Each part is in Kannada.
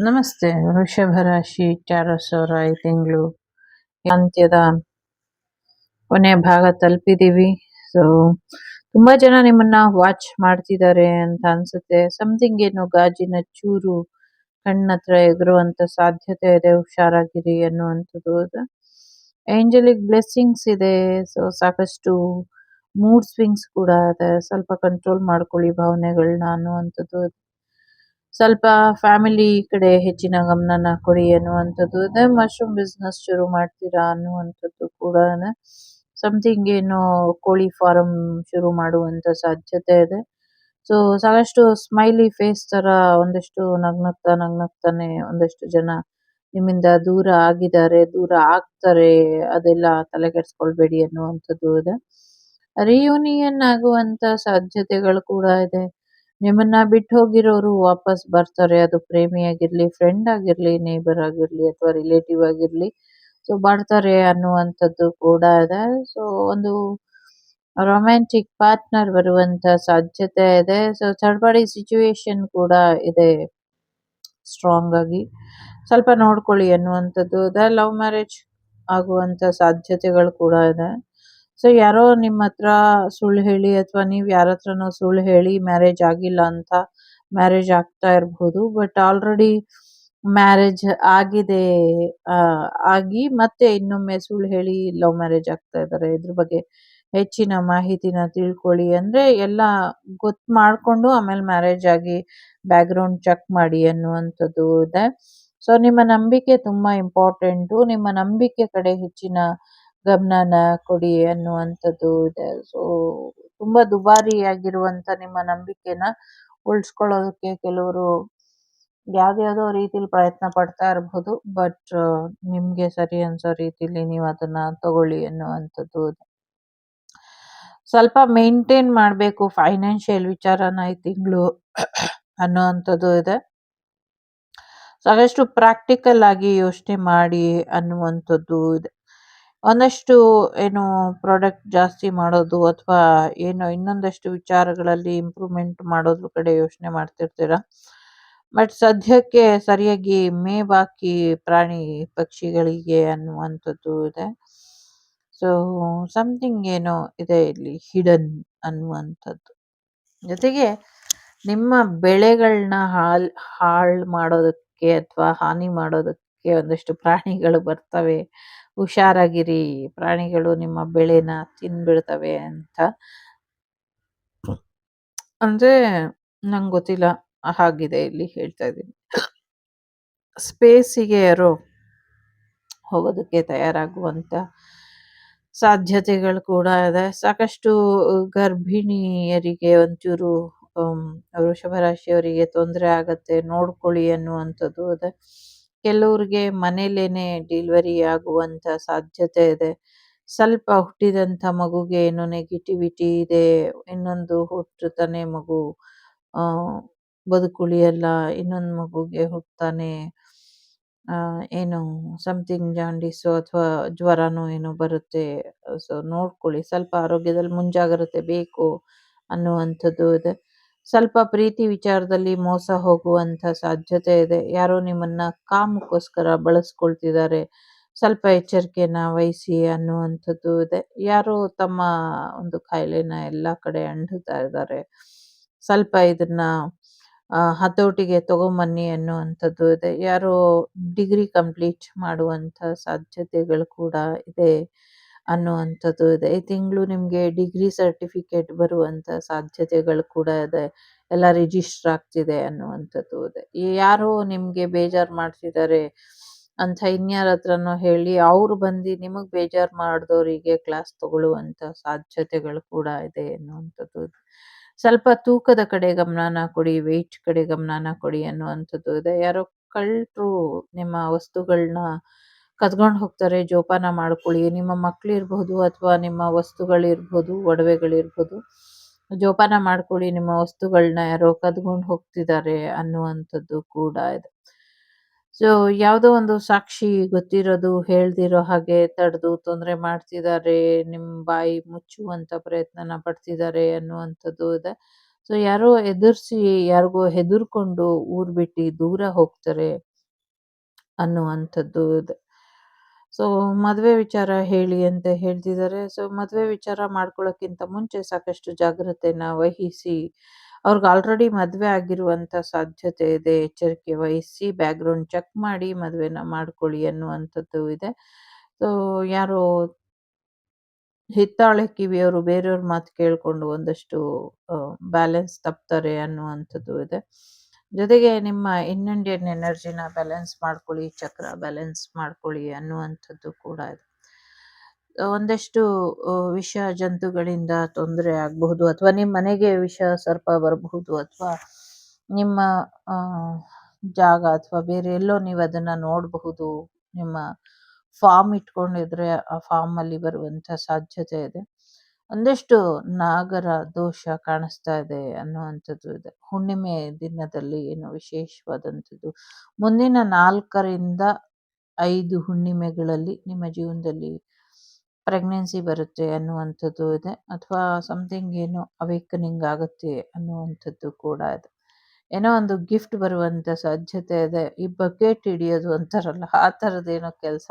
ನಮಸ್ತೆ. ವೃಷಭ ರಾಶಿ ಚಾರಸೋರ ಈ ತಿಂಗಳು ಅಂತ್ಯದ ಕೊನೆಯ ಭಾಗ ತಲುಪಿದೀವಿ. ಸೊ ತುಂಬಾ ಜನ ನಿಮ್ಮನ್ನ ವಾಚ್ ಮಾಡ್ತಿದ್ದಾರೆ ಅಂತ ಅನ್ಸುತ್ತೆ. ಸಮಥಿಂಗ್ ಏನು ಗಾಜಿನ ಚೂರು ಕಣ್ಣತ್ರ ಎಗರುವಂತ ಸಾಧ್ಯತೆ ಇದೆ, ಹುಷಾರಾಗಿರಿ ಅನ್ನುವಂಥದ್ದು. ಏಂಜಲಿಕ್ ಬ್ಲೆಸ್ಸಿಂಗ್ಸ್ ಇದೆ. ಸೊ ಸಾಕಷ್ಟು ಮೂಡ್ ಸ್ವಿಂಗ್ಸ್ ಕೂಡ ಇದೆ. ಸ್ವಲ್ಪ ಕಂಟ್ರೋಲ್ ಮಾಡ್ಕೊಳ್ಳಿ ಭಾವನೆಗಳನ್ನ ಅನ್ನುವಂಥದ್ದು. ಸ್ವಲ್ಪ ಫ್ಯಾಮಿಲಿ ಕಡೆ ಹೆಚ್ಚಿನ ಗಮನನ ಕೊಡಿ ಅನ್ನುವಂಥದ್ದು ಇದೆ. ಮಶ್ರೂಮ್ ಬಿಸ್ನೆಸ್ ಶುರು ಮಾಡ್ತೀರಾ ಅನ್ನುವಂಥದ್ದು ಕೂಡ ಇದೆ. ಸಮಥಿಂಗ್ ಏನೋ ಕೋಳಿ ಫಾರಂ ಶುರು ಮಾಡುವಂತ ಸಾಧ್ಯತೆ ಇದೆ. ಸೊ ಸಾಕಷ್ಟು ಸ್ಮೈಲಿ ಫೇಸ್ ತರ ಒಂದಷ್ಟು ನಗ್ನಗ್ತಾನೆ ಒಂದಷ್ಟು ಜನ ನಿಮ್ಮಿಂದ ದೂರ ಆಗಿದ್ದಾರೆ, ದೂರ ಆಗ್ತಾರೆ. ಅದೆಲ್ಲ ತಲೆ ಕೆಡ್ಸ್ಕೊಳ್ಬೇಡಿ ಅನ್ನುವಂಥದ್ದು ಇದೆ. ರಿಯೂನಿಯನ್ ಆಗುವಂತ ಸಾಧ್ಯತೆಗಳು ಕೂಡ ಇದೆ. ನಿಮ್ಮನ್ನ ಬಿಟ್ಟು ಹೋಗಿರೋರು ವಾಪಸ್ ಬರ್ತಾರೆ. ಅದು ಪ್ರೇಮಿಯಾಗಿರ್ಲಿ, ಫ್ರೆಂಡ್ ಆಗಿರ್ಲಿ, ನೇಬರ್ ಆಗಿರ್ಲಿ ಅಥವಾ ರಿಲೇಟಿವ್ ಆಗಿರ್ಲಿ. ಸೊ ಬರ್ತಾರೆ ಅನ್ನುವಂಥದ್ದು ಕೂಡ ಇದೆ. ಸೊ ಒಂದು ರೊಮ್ಯಾಂಟಿಕ್ ಪಾರ್ಟ್ನರ್ ಬರುವಂತ ಸಾಧ್ಯತೆ ಇದೆ. ಸೊ ಥರ್ಡ್ ಪಾರ್ಟಿ ಸಿಚುವೇಶನ್ ಕೂಡ ಇದೆ ಸ್ಟ್ರಾಂಗ್ ಆಗಿ. ಸ್ವಲ್ಪ ನೋಡ್ಕೊಳ್ಳಿ ಅನ್ನುವಂಥದ್ದು ಇದೆ. ಲವ್ ಮ್ಯಾರೇಜ್ ಆಗುವಂತ ಸಾಧ್ಯತೆಗಳು ಕೂಡ ಇದೆ. ಸೊ ಯಾರೋ ನಿಮ್ಮ ಹತ್ರ ಸುಳ್ಳು ಹೇಳಿ ಅಥವಾ ನೀವ್ ಯಾರ ಹತ್ರನೋ ಸುಳ್ಳು ಹೇಳಿ ಮ್ಯಾರೇಜ್ ಆಗಿಲ್ಲ ಅಂತ ಮ್ಯಾರೇಜ್ ಆಗ್ತಾ ಇರಬಹುದು. ಬಟ್ ಆಲ್ರೆಡಿ ಮ್ಯಾರೇಜ್ ಆಗಿದೆ, ಆಗಿ ಮತ್ತೆ ಇನ್ನೊಮ್ಮೆ ಸುಳ್ಳು ಹೇಳಿ ಲವ್ ಮ್ಯಾರೇಜ್ ಆಗ್ತಾ ಇದ್ದಾರೆ. ಇದ್ರ ಬಗ್ಗೆ ಹೆಚ್ಚಿನ ಮಾಹಿತಿನ ತಿಳ್ಕೊಳ್ಳಿ. ಅಂದ್ರೆ ಎಲ್ಲ ಗೊತ್ತು ಮಾಡ್ಕೊಂಡು ಆಮೇಲೆ ಮ್ಯಾರೇಜ್ ಆಗಿ ಬ್ಯಾಕ್ಗ್ರೌಂಡ್ ಚೆಕ್ ಮಾಡಿ ಅನ್ನುವಂಥದ್ದು ಇದೆ. ಸೊ ನಿಮ್ಮ ನಂಬಿಕೆ ತುಂಬಾ ಇಂಪಾರ್ಟೆಂಟು. ನಿಮ್ಮ ನಂಬಿಕೆ ಕಡೆ ಹೆಚ್ಚಿನ ಗಮನನ ಕೊಡಿ ಅನ್ನುವಂಥದ್ದು ಇದೆ. ಸೊ ತುಂಬಾ ದುಬಾರಿಯಾಗಿರುವಂತ ನಿಮ್ಮ ನಂಬಿಕೆನ ಉಳಿಸ್ಕೊಳ್ಳೋದಕ್ಕೆ ಕೆಲವರು ಯಾವ್ದ್ಯಾವ್ದೋ ರೀತಿಲಿ ಪ್ರಯತ್ನ ಪಡ್ತಾ ಇರಬಹುದು. ಬಟ್ ನಿಮ್ಗೆ ಸರಿ ಅನ್ಸೋ ರೀತಿಲಿ ನೀವು ಅದನ್ನ ತಗೊಳ್ಳಿ ಅನ್ನುವಂಥದ್ದು ಇದೆ. ಸ್ವಲ್ಪ ಮೇಂಟೈನ್ ಮಾಡ್ಬೇಕು ಫೈನಾನ್ಷಿಯಲ್ ವಿಚಾರನ ಈ ತಿಂಗಳು ಅನ್ನುವಂಥದ್ದು ಇದೆ. ಸಾಕಷ್ಟು ಪ್ರಾಕ್ಟಿಕಲ್ ಆಗಿ ಯೋಚನೆ ಮಾಡಿ ಅನ್ನುವಂಥದ್ದು ಇದೆ. ಒಂದಷ್ಟು ಏನು ಪ್ರಾಡಕ್ಟ್ ಜಾಸ್ತಿ ಮಾಡೋದು ಅಥವಾ ಏನೋ ಇನ್ನೊಂದಷ್ಟು ವಿಚಾರಗಳಲ್ಲಿ ಇಂಪ್ರೂವ್ಮೆಂಟ್ ಮಾಡೋದ್ರ ಕಡೆ ಯೋಚನೆ ಮಾಡ್ತಿರ್ತೀರಾ. ಬಟ್ ಸದ್ಯಕ್ಕೆ ಸರಿಯಾಗಿ ಮೇವಾಕಿ ಪ್ರಾಣಿ ಪಕ್ಷಿಗಳಿಗೆ ಅನ್ನುವಂಥದ್ದು ಇದೆ. ಸೊ ಸಮಥಿಂಗ್ ಏನೋ ಇದೆ ಇಲ್ಲಿ ಹಿಡನ್ ಅನ್ನುವಂಥದ್ದು. ಜೊತೆಗೆ ನಿಮ್ಮ ಬೆಳೆಗಳನ್ನ ಹಾಳು ಮಾಡೋದಕ್ಕೆ ಅಥವಾ ಹಾನಿ ಮಾಡೋದಕ್ಕೆ ಒಂದಷ್ಟು ಪ್ರಾಣಿಗಳು ಬರ್ತವೆ. ಹುಷಾರಾಗಿರಿ, ಪ್ರಾಣಿಗಳು ನಿಮ್ಮ ಬೆಳೆನ ತಿನ್ಬಿಡ್ತವೆ ಅಂತ. ಅಂದ್ರೆ ನಂಗೆ ಗೊತ್ತಿಲ್ಲ, ಹಾಗಿದೆ ಇಲ್ಲಿ ಹೇಳ್ತಾ ಇದ್ದೀನಿ. ಸ್ಪೇಸಿಗೆ ಯಾರೋ ಹೋಗೋದಕ್ಕೆ ತಯಾರಾಗುವಂತ ಸಾಧ್ಯತೆಗಳು ಕೂಡ ಇದೆ. ಸಾಕಷ್ಟು ಗರ್ಭಿಣಿಯರಿಗೆ ಒಂಚೂರು ವೃಷಭ ರಾಶಿಯವರಿಗೆ ತೊಂದರೆ ಆಗತ್ತೆ, ನೋಡ್ಕೊಳ್ಳಿ ಅನ್ನುವಂಥದ್ದು ಇದೆ. ಕೆಲವ್ರಿಗೆ ಮನೇಲೇನೆ ಡೆಲಿವರಿ ಆಗುವಂತ ಸಾಧ್ಯತೆ ಇದೆ. ಸ್ವಲ್ಪ ಹುಟ್ಟಿದಂತ ಮಗುಗೆ ಏನೋ ನೆಗೆಟಿವಿಟಿ ಇದೆ. ಇನ್ನೊಂದು ಹುಟ್ಟುತ್ತಾನೆ ಮಗು ಬದುಕುಳಿಯಲ್ಲ, ಇನ್ನೊಂದು ಮಗುಗೆ ಹುಟ್ತಾನೆ ಏನು ಸಮಥಿಂಗ್ ಜಾಂಡೀಸು ಅಥವಾ ಜ್ವರನೋ ಏನೋ ಬರುತ್ತೆ. ಸೊ ನೋಡ್ಕೊಳ್ಳಿ, ಸ್ವಲ್ಪ ಆರೋಗ್ಯದಲ್ಲಿ ಮುಂಜಾಗ್ರತೆ ಬೇಕು ಅನ್ನುವಂಥದ್ದು ಇದೆ. ಸ್ವಲ್ಪ ಪ್ರೀತಿ ವಿಚಾರದಲ್ಲಿ ಮೋಸ ಹೋಗುವಂತ ಸಾಧ್ಯತೆ ಇದೆ. ಯಾರೋ ನಿಮ್ಮನ್ನ ಕಾಮಕ್ಕೋಸ್ಕರ ಬಳಸ್ಕೊಳ್ತಿದ್ದಾರೆ, ಸ್ವಲ್ಪ ಎಚ್ಚರಿಕೆನ ವಹಿಸಿ ಅನ್ನುವಂಥದ್ದು ಇದೆ. ಯಾರೋ ತಮ್ಮ ಒಂದು ಕಾಯಿಲೆನ ಎಲ್ಲಾ ಕಡೆ ಅಂಟುತ್ತಾ ಇದ್ದಾರೆ, ಸ್ವಲ್ಪ ಇದನ್ನ ಹತೋಟಿಗೆ ತಗೊಂಬನ್ನಿ ಅನ್ನುವಂಥದ್ದು ಇದೆ. ಯಾರೋ ಡಿಗ್ರಿ ಕಂಪ್ಲೀಟ್ ಮಾಡುವಂತ ಸಾಧ್ಯತೆಗಳು ಕೂಡ ಇದೆ ಅನ್ನುವಂಥದ್ದು ಇದೆ. ಈ ತಿಂಗಳು ನಿಮ್ಗೆ ಡಿಗ್ರಿ ಸರ್ಟಿಫಿಕೇಟ್ ಬರುವಂತ ಸಾಧ್ಯತೆಗಳು ಕೂಡ ಇದೆ. ಎಲ್ಲ ರಿಜಿಸ್ಟರ್ ಆಗ್ತಿದೆ ಅನ್ನುವಂಥದ್ದು ಇದೆ. ಯಾರೋ ನಿಮ್ಗೆ ಬೇಜಾರು ಮಾಡ್ತಿದ್ದಾರೆ ಅಂತ ಇನ್ಯಾರ ಹತ್ರನೋ ಹೇಳಿ ಅವ್ರು ಬಂದು ನಿಮಗ್ ಬೇಜಾರು ಮಾಡಿದವರಿಗೆ ಕ್ಲಾಸ್ ತಗೊಳ್ಳುವಂತ ಸಾಧ್ಯತೆಗಳು ಕೂಡ ಇದೆ ಅನ್ನುವಂಥದ್ದು ಇದೆ. ಸ್ವಲ್ಪ ತೂಕದ ಕಡೆ ಗಮನನ ಕೊಡಿ, ವೆಯ್ಟ್ ಕಡೆ ಗಮನನ ಕೊಡಿ ಅನ್ನುವಂಥದ್ದು ಇದೆ. ಯಾರೋ ಕಳ್ಳರು ನಿಮ್ಮ ವಸ್ತುಗಳನ್ನ ಕದ್ಕೊಂಡು ಹೋಗ್ತಾರೆ, ಜೋಪಾನ ಮಾಡ್ಕೊಳ್ಳಿ. ನಿಮ್ಮ ಮಕ್ಳಿರ್ಬಹುದು ಅಥವಾ ನಿಮ್ಮ ವಸ್ತುಗಳಿರ್ಬಹುದು, ಒಡವೆಗಳಿರ್ಬಹುದು, ಜೋಪಾನ ಮಾಡ್ಕೊಳ್ಳಿ. ನಿಮ್ಮ ವಸ್ತುಗಳನ್ನ ಯಾರೋ ಕದ್ಕೊಂಡು ಹೋಗ್ತಿದ್ದಾರೆ ಅನ್ನುವಂಥದ್ದು ಕೂಡ ಇದೆ. ಸೊ ಯಾವುದೋ ಒಂದು ಸಾಕ್ಷಿ ಗೊತ್ತಿರೋದು ಹೇಳ್ದಿರೋ ಹಾಗೆ ತಡೆದು ತೊಂದರೆ ಮಾಡ್ತಿದ್ದಾರೆ, ನಿಮ್ ಬಾಯಿ ಮುಚ್ಚುವಂತ ಪ್ರಯತ್ನನ ಪಡ್ತಿದ್ದಾರೆ ಅನ್ನುವಂಥದ್ದು ಇದೆ. ಸೊ ಯಾರೋ ಎದುರಿಸಿ ಯಾರಿಗೋ ಹೆದರ್ಕೊಂಡು ಊರ್ ಬಿಟ್ಟು ದೂರ ಹೋಗ್ತಾರೆ ಅನ್ನುವಂಥದ್ದು ಇದೆ. ಸೊ ಮದುವೆ ವಿಚಾರ ಹೇಳಿ ಅಂತ ಹೇಳ್ತಿದ್ದಾರೆ. ಸೊ ಮದುವೆ ವಿಚಾರ ಮಾಡ್ಕೊಳ್ಳೋಕ್ಕಿಂತ ಮುಂಚೆ ಸಾಕಷ್ಟು ಜಾಗ್ರತೆನ ವಹಿಸಿ, ಅವ್ರಿಗೆ ಆಲ್ರೆಡಿ ಮದುವೆ ಆಗಿರುವಂತ ಸಾಧ್ಯತೆ ಇದೆ, ಎಚ್ಚರಿಕೆ ವಹಿಸಿ ಬ್ಯಾಕ್‌ಗ್ರೌಂಡ್ ಚೆಕ್ ಮಾಡಿ ಮದುವೆನ ಮಾಡ್ಕೊಳ್ಳಿ ಅನ್ನುವಂಥದ್ದು ಇದೆ. ಸೊ ಯಾರೋ ಹಿತ್ತಾಳೆ ಕಿವಿಯವರು ಬೇರೆಯವ್ರ ಮಾತು ಕೇಳ್ಕೊಂಡು ಒಂದಷ್ಟು ಬ್ಯಾಲೆನ್ಸ್ ತಪ್ತಾರೆ ಅನ್ನುವಂಥದ್ದು ಇದೆ. ಜೊತೆಗೆ ನಿಮ್ಮ ಇನ್ನಿಂಡಿಯನ್ ಎನರ್ಜಿನ ಬ್ಯಾಲೆನ್ಸ್ ಮಾಡ್ಕೊಳ್ಳಿ, ಚಕ್ರ ಬ್ಯಾಲೆನ್ಸ್ ಮಾಡ್ಕೊಳ್ಳಿ ಅನ್ನುವಂಥದ್ದು ಕೂಡ ಇದೆ. ಒಂದಷ್ಟು ವಿಷ ಜಂತುಗಳಿಂದ ತೊಂದರೆ ಆಗಬಹುದು, ಅಥವಾ ನಿಮ್ಮ ಮನೆಗೆ ವಿಷ ಸರ್ಪ ಬರಬಹುದು, ಅಥವಾ ನಿಮ್ಮ ಆ, ಜಾಗ ಅಥವಾ ಬೇರೆ ಎಲ್ಲೋ ನೀವು ಅದನ್ನ ನೋಡಬಹುದು. ನಿಮ್ಮ ಫಾರ್ಮ್ ಇಟ್ಕೊಂಡಿದ್ರೆ ಆ ಫಾರ್ಮ್ ಅಲ್ಲಿ ಬರುವಂತ ಸಾಧ್ಯತೆ ಇದೆ. ಒಂದಷ್ಟು ನಾಗರ ದೋಷ ಕಾಣಿಸ್ತಾ ಇದೆ ಅನ್ನುವಂಥದ್ದು ಇದೆ. ಹುಣ್ಣಿಮೆ ದಿನದಲ್ಲಿ ಏನು ವಿಶೇಷವಾದಂಥದ್ದು, ಮುಂದಿನ 4ರಿಂದ 5 ಹುಣ್ಣಿಮೆಗಳಲ್ಲಿ ನಿಮ್ಮ ಜೀವನದಲ್ಲಿ ಪ್ರೆಗ್ನೆನ್ಸಿ ಬರುತ್ತೆ ಅನ್ನುವಂಥದ್ದು ಇದೆ, ಅಥವಾ ಸಮಥಿಂಗ್ ಏನೋ ಅವೇಕನಿಂಗ್ ಆಗುತ್ತೆ ಅನ್ನುವಂಥದ್ದು ಕೂಡ ಇದೆ. ಏನೋ ಒಂದು ಗಿಫ್ಟ್ ಬರುವಂತ ಸಾಧ್ಯತೆ ಇದೆ. ಈ ಬಕೆಟ್ ಹಿಡಿಯೋದು ಅಂತಾರಲ್ಲ, ಆ ಥರದ್ದೇನೋ ಕೆಲಸ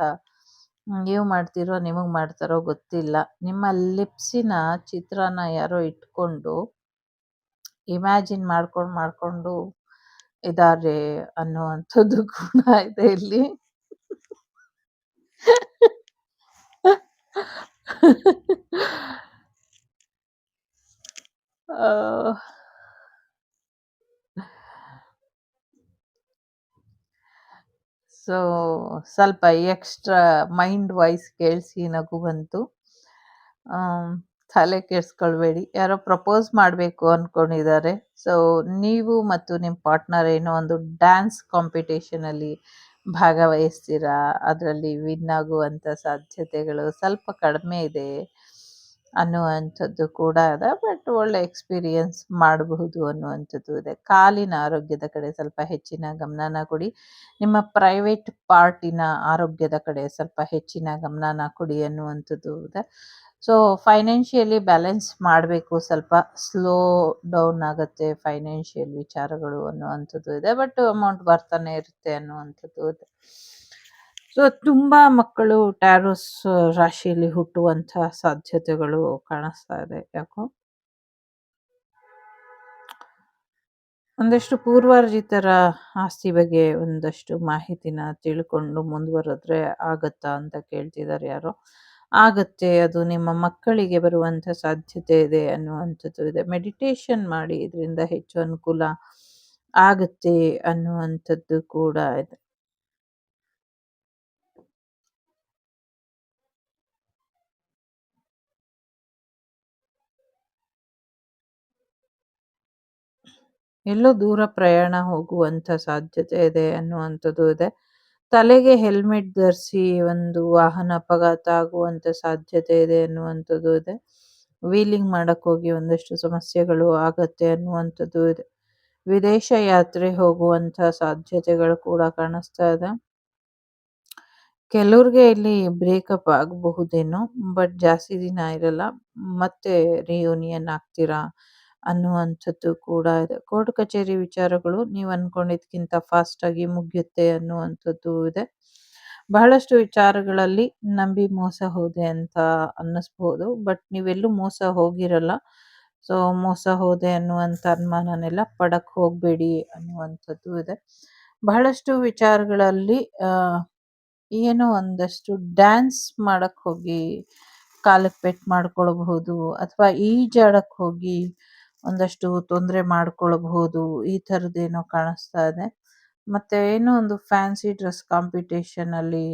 ನೀವು ಮಾಡ್ತೀರೋ ನಿಮಗೆ ಮಾಡ್ತಾರೋ ಗೊತ್ತಿಲ್ಲ. ನಿಮ್ಮ ಲಿಪ್ಸಿನ ಚಿತ್ರನ ಯಾರೋ ಇಟ್ಕೊಂಡು ಇಮ್ಯಾಜಿನ್ ಮಾಡ್ಕೊಂಡು ಇದ್ದಾರೆ ಅನ್ನುವಂಥದ್ದು ಕೂಡ ಇದೆ ಇಲ್ಲಿ. ಆ, ಸೊ ಸ್ವಲ್ಪ ಎಕ್ಸ್ಟ್ರಾ ಮೈಂಡ್ ವಾಯ್ಸ್ ಕೇಳಿಸಿ ನಗು ಬಂತು. ಆಮ್, ತಲೆ ಕೆಡಿಸ್ಕೊಳ್ಬೇಡಿ. ಯಾರೋ ಪ್ರಪೋಸ್ ಮಾಡಬೇಕು ಅನ್ಕೊಂಡಿದ್ದಾರೆ. ಸೊ ನೀವು ಮತ್ತು ನಿಮ್ಮ ಪಾರ್ಟ್ನರ್ ಏನೋ ಒಂದು ಡ್ಯಾನ್ಸ್ ಕಾಂಪಿಟೇಷನಲ್ಲಿ ಭಾಗವಹಿಸ್ತೀರಾ, ಅದರಲ್ಲಿ ವಿನ್ ಆಗುವಂಥ ಸಾಧ್ಯತೆಗಳು ಸ್ವಲ್ಪ ಕಡಿಮೆ ಇದೆ ಅನ್ನುವಂಥದ್ದು ಕೂಡ ಇದೆ. ಬಟ್ ಒಳ್ಳೆ ಎಕ್ಸ್ಪೀರಿಯನ್ಸ್ ಮಾಡಬಹುದು ಅನ್ನುವಂಥದ್ದು ಇದೆ. ಕಾಲಿನ ಆರೋಗ್ಯದ ಕಡೆ ಸ್ವಲ್ಪ ಹೆಚ್ಚಿನ ಗಮನನ ಕೊಡಿ. ನಿಮ್ಮ ಪ್ರೈವೇಟ್ ಪಾರ್ಟಿನ ಆರೋಗ್ಯದ ಕಡೆ ಸ್ವಲ್ಪ ಹೆಚ್ಚಿನ ಗಮನನ ಕೊಡಿ ಅನ್ನುವಂಥದ್ದು ಇದೆ. ಸೊ ಫೈನಾನ್ಷಿಯಲಿ ಬ್ಯಾಲೆನ್ಸ್ ಮಾಡಬೇಕು, ಸ್ವಲ್ಪ ಸ್ಲೋ ಡೌನ್ ಆಗುತ್ತೆ ಫೈನಾನ್ಷಿಯಲ್ ವಿಚಾರಗಳು ಅನ್ನುವಂಥದ್ದು ಇದೆ. ಬಟ್ ಅಮೌಂಟ್ ಬರ್ತಾನೆ ಇರುತ್ತೆ ಅನ್ನುವಂಥದ್ದು ಇದೆ. ಸೊ ತುಂಬಾ ಮಕ್ಕಳು ಟ್ಯಾರೋಸ್ ರಾಶಿಯಲ್ಲಿ ಹುಟ್ಟುವಂತಹ ಸಾಧ್ಯತೆಗಳು ಕಾಣಿಸ್ತಾ ಇದೆ. ಯಾಕೋ ಒಂದಷ್ಟು ಪೂರ್ವಾರ್ಜಿತರ ಆಸ್ತಿ ಬಗ್ಗೆ ಒಂದಷ್ಟು ಮಾಹಿತಿನ ತಿಳ್ಕೊಂಡು ಮುಂದುವರೆದ್ರೆ ಆಗತ್ತಾ ಅಂತ ಕೇಳ್ತಿದ್ದಾರೆ ಯಾರೋ. ಆಗತ್ತೆ, ಅದು ನಿಮ್ಮ ಮಕ್ಕಳಿಗೆ ಬರುವಂಥ ಸಾಧ್ಯತೆ ಇದೆ ಅನ್ನುವಂಥದ್ದು ಇದೆ. ಮೆಡಿಟೇಷನ್ ಮಾಡಿ, ಇದರಿಂದ ಹೆಚ್ಚು ಅನುಕೂಲ ಆಗುತ್ತೆ ಅನ್ನುವಂಥದ್ದು ಕೂಡ ಇದೆ. ಎಲ್ಲೋ ದೂರ ಪ್ರಯಾಣ ಹೋಗುವಂಥ ಸಾಧ್ಯತೆ ಇದೆ ಅನ್ನುವಂಥದ್ದು ಇದೆ. ತಲೆಗೆ ಹೆಲ್ಮೆಟ್ ಧರಿಸಿ ಒಂದು ವಾಹನ ಅಪಘಾತ ಆಗುವಂಥ ಸಾಧ್ಯತೆ ಇದೆ ಅನ್ನುವಂಥದ್ದು ಇದೆ. ವೀಲಿಂಗ್ ಮಾಡಕ್ ಹೋಗಿ ಒಂದಷ್ಟು ಸಮಸ್ಯೆಗಳು ಆಗತ್ತೆ ಅನ್ನುವಂಥದ್ದು ಇದೆ. ವಿದೇಶ ಯಾತ್ರೆ ಹೋಗುವಂಥ ಸಾಧ್ಯತೆಗಳು ಕೂಡ ಕಾಣಿಸ್ತಾ ಇದೆ. ಕೆಲವ್ರಿಗೆ ಇಲ್ಲಿ ಬ್ರೇಕಪ್ ಆಗಬಹುದೇನೋ, ಬಟ್ ಜಾಸ್ತಿ ದಿನ ಇರಲ್ಲ. ಮತ್ತೆ ರಿಯೂನಿಯನ್ ಆಗ್ತೀರಾ ಅನ್ನುವಂಥದ್ದು ಕೂಡ ಇದೆ. ಕೋರ್ಟ್ ಕಚೇರಿ ವಿಚಾರಗಳು ನೀವು ಅನ್ಕೊಂಡಿದ್ಕಿಂತ ಫಾಸ್ಟ್ ಆಗಿ ಮುಗಿಯುತ್ತೆ ಅನ್ನುವಂಥದ್ದು ಇದೆ. ಬಹಳಷ್ಟು ವಿಚಾರಗಳಲ್ಲಿ ನಂಬಿ ಮೋಸ ಹೋದೆ ಅಂತ ಅನ್ನಿಸ್ಬೋದು, ಬಟ್ ನೀವೆಲ್ಲೂ ಮೋಸ ಹೋಗಿರಲ್ಲ. ಸೊ ಮೋಸ ಹೋದೆ ಅನ್ನುವಂಥ ಅನುಮಾನನೆಲ್ಲ ಪಡಕ್ ಹೋಗಬೇಡಿ ಅನ್ನುವಂಥದ್ದು ಇದೆ. ಬಹಳಷ್ಟು ವಿಚಾರಗಳಲ್ಲಿ ಏನೋ ಒಂದಷ್ಟು ಡ್ಯಾನ್ಸ್ ಮಾಡಕ್ ಹೋಗಿ ಕಾಲಕ್ಕೆ ಪೆಟ್ಟು ಮಾಡ್ಕೊಳ್ಬಹುದು, ಅಥವಾ ಈಜಾಡಕ್ ಹೋಗಿ ಒಂದಷ್ಟು ತೊಂದರೆ ಮಾಡ್ಕೊಳ್ಬಹುದು. ಈ ಥರದ್ದೇನೋ ಕಾಣಿಸ್ತಾ ಇದೆ. ಮತ್ತೆ ಏನೋ ಒಂದು ಫ್ಯಾನ್ಸಿ ಡ್ರೆಸ್ ಕಾಂಪಿಟೇಷನ್ ಅಲ್ಲಿ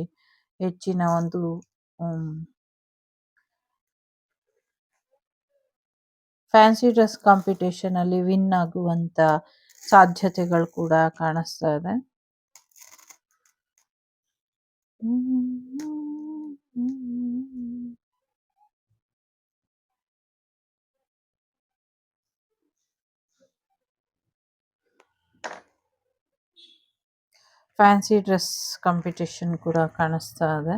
ಹೆಚ್ಚಿನ ಒಂದು ಫ್ಯಾನ್ಸಿ ಡ್ರೆಸ್ ಕಾಂಪಿಟೇಷನ್ ಅಲ್ಲಿ ವಿನ್ ಆಗುವಂತ ಸಾಧ್ಯತೆಗಳು ಕೂಡ ಕಾಣಿಸ್ತಾ ಇದೆ. ಫ್ಯಾನ್ಸಿ ಡ್ರೆಸ್ ಕಾಂಪಿಟೇಷನ್ ಕೂಡ ಕಾಣಿಸ್ತಾ ಇದೆ.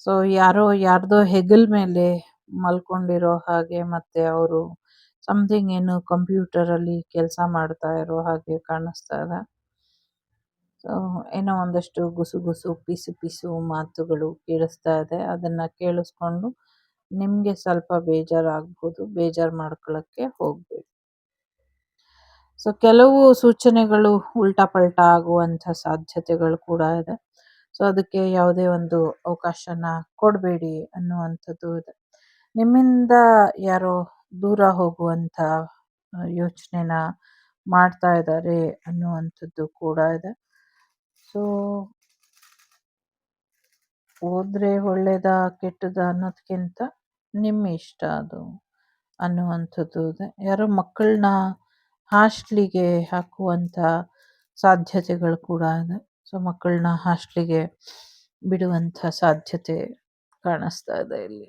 ಸೊ ಯಾರೋ ಯಾರ್ದೋ ಹೆಗಲ್ ಮೇಲೆ ಮಲ್ಕೊಂಡಿರೋ ಹಾಗೆ, ಮತ್ತೆ ಅವರು ಸಮಥಿಂಗ್ ಏನು ಕಂಪ್ಯೂಟರ್ ಅಲ್ಲಿ ಕೆಲಸ ಮಾಡ್ತಾ ಇರೋ ಹಾಗೆ ಕಾಣಿಸ್ತಾ ಇದೆ. ಸೊ ಏನೋ ಒಂದಷ್ಟು ಗುಸು ಪಿಸು ಪಿಸು ಮಾತುಗಳು ಕೇಳಿಸ್ತಾ ಇದೆ. ಅದನ್ನ ಕೇಳಿಸ್ಕೊಂಡು ನಿಮ್ಗೆ ಸ್ವಲ್ಪ ಬೇಜಾರಾಗ್ಬೋದು. ಬೇಜಾರು ಮಾಡ್ಕೊಳಕ್ಕೆ ಹೋಗ್ಬೇಡಿ. ಸೊ ಕೆಲವು ಸೂಚನೆಗಳು ಉಲ್ಟಾ ಪಲ್ಟಾ ಆಗುವಂಥ ಸಾಧ್ಯತೆಗಳು ಕೂಡ ಇದೆ. ಸೊ ಅದಕ್ಕೆ ಯಾವುದೇ ಒಂದು ಅವಕಾಶನ ಕೊಡಬೇಡಿ ಅನ್ನುವಂಥದ್ದು ಇದೆ. ನಿಮ್ಮಿಂದ ಯಾರೋ ದೂರ ಹೋಗುವಂಥ ಯೋಚನೆನ ಮಾಡ್ತಾ ಇದ್ದಾರೆ ಅನ್ನುವಂಥದ್ದು ಕೂಡ ಇದೆ. ಸೊ ಹೋದ್ರೆ ಒಳ್ಳೇದ ಕೆಟ್ಟದ ಅನ್ನೋದಕ್ಕಿಂತ ನಿಮ್ಮ ಇಷ್ಟ ಅದು ಅನ್ನುವಂಥದ್ದು ಇದೆ. ಯಾರೋ ಮಕ್ಕಳನ್ನ ಹಾಸ್ಟ್ಲಿಗೆ ಹಾಕುವಂಥ ಸಾಧ್ಯತೆಗಳು ಕೂಡ ಇದೆ. ಸೊ ಮಕ್ಕಳನ್ನ ಹಾಸ್ಟ್ಲಿಗೆ ಬಿಡುವಂಥ ಸಾಧ್ಯತೆ ಕಾಣಿಸ್ತಾ ಇದೆ ಇಲ್ಲಿ.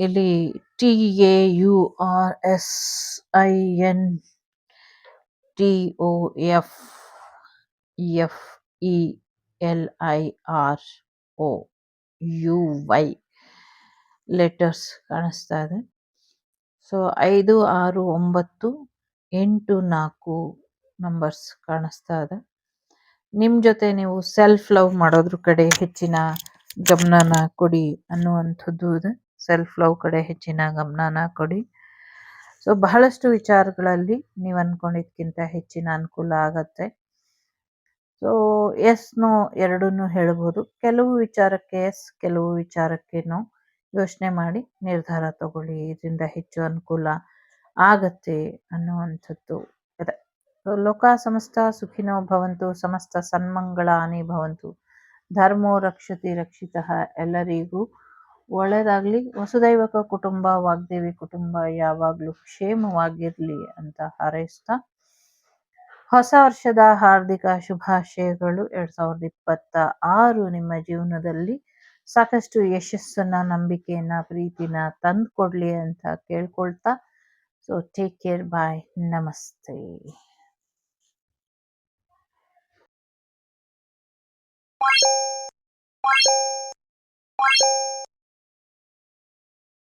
ಇಲ್ಲಿ TAURSINTOFFELIROUY ಲೆಟರ್ಸ್ ಕಾಣಿಸ್ತಾ ಇದೆ. ಸೊ 5, 6, 9, 8, 4 ನಂಬರ್ಸ್ ಕಾಣಿಸ್ತಾ ಇದೆ. ನಿಮ್ಮ ಜೊತೆ ನೀವು ಸೆಲ್ಫ್ ಲವ್ ಮಾಡೋದ್ರ ಕಡೆ ಹೆಚ್ಚಿನ ಗಮನನ ಕೊಡಿ ಅನ್ನುವಂಥದ್ದು ಇದೆ. ಸೆಲ್ಫ್ ಲವ್ ಕಡೆ ಹೆಚ್ಚಿನ ಗಮನನ ಕೊಡಿ. ಸೊ ಬಹಳಷ್ಟು ವಿಚಾರಗಳಲ್ಲಿ ನೀವು ಅನ್ಕೊಂಡಿದ್ಕಿಂತ ಹೆಚ್ಚಿನ ಅನುಕೂಲ ಆಗತ್ತೆ. ಸೊ ಎಸ್ ನೋ ಎರಡನ್ನೂ ಹೇಳ್ಬೋದು. ಕೆಲವು ವಿಚಾರಕ್ಕೆ ಎಸ್, ಕೆಲವು ವಿಚಾರಕ್ಕೆ ನೋ. ಯೋಚನೆ ಮಾಡಿ ನಿರ್ಧಾರ ತಗೊಳ್ಳಿ. ಇದರಿಂದ ಹೆಚ್ಚು ಅನುಕೂಲ ಆಗತ್ತೆ ಅನ್ನುವಂಥದ್ದು ಇದೆ. ಲೋಕ ಸಮಸ್ತ ಸುಖಿನೋ ಭವಂತು, ಸಮಸ್ತ ಸನ್ಮಂಗಳಾನಿ ಭವಂತು, ಧರ್ಮೋ ರಕ್ಷತಿ ರಕ್ಷಿತಃ. ಎಲ್ಲರಿಗೂ ಒಳ್ಳೇದಾಗ್ಲಿ. ವಸುದೈವಕ ಕುಟುಂಬ, ವಾಗ್ದೇವಿ ಕುಟುಂಬ ಯಾವಾಗಲೂ ಕ್ಷೇಮವಾಗಿರ್ಲಿ ಅಂತ ಹಾರೈಸ್ತಾ ಹೊಸ ವರ್ಷದ ಹಾರ್ದಿಕ ಶುಭಾಶಯಗಳು. 2026 ನಿಮ್ಮ ಜೀವನದಲ್ಲಿ ಸಾಕಷ್ಟು ಯಶಸ್ಸನ್ನ, ನಂಬಿಕೆಯನ್ನ, ಪ್ರೀತಿನ ತಂದುಕೊಡ್ಲಿ ಅಂತ ಕೇಳ್ಕೊಳ್ತಾ, ಸೊ ಟೇಕ್ ಕೇರ್, ಬಾಯ್, ನಮಸ್ತೆ.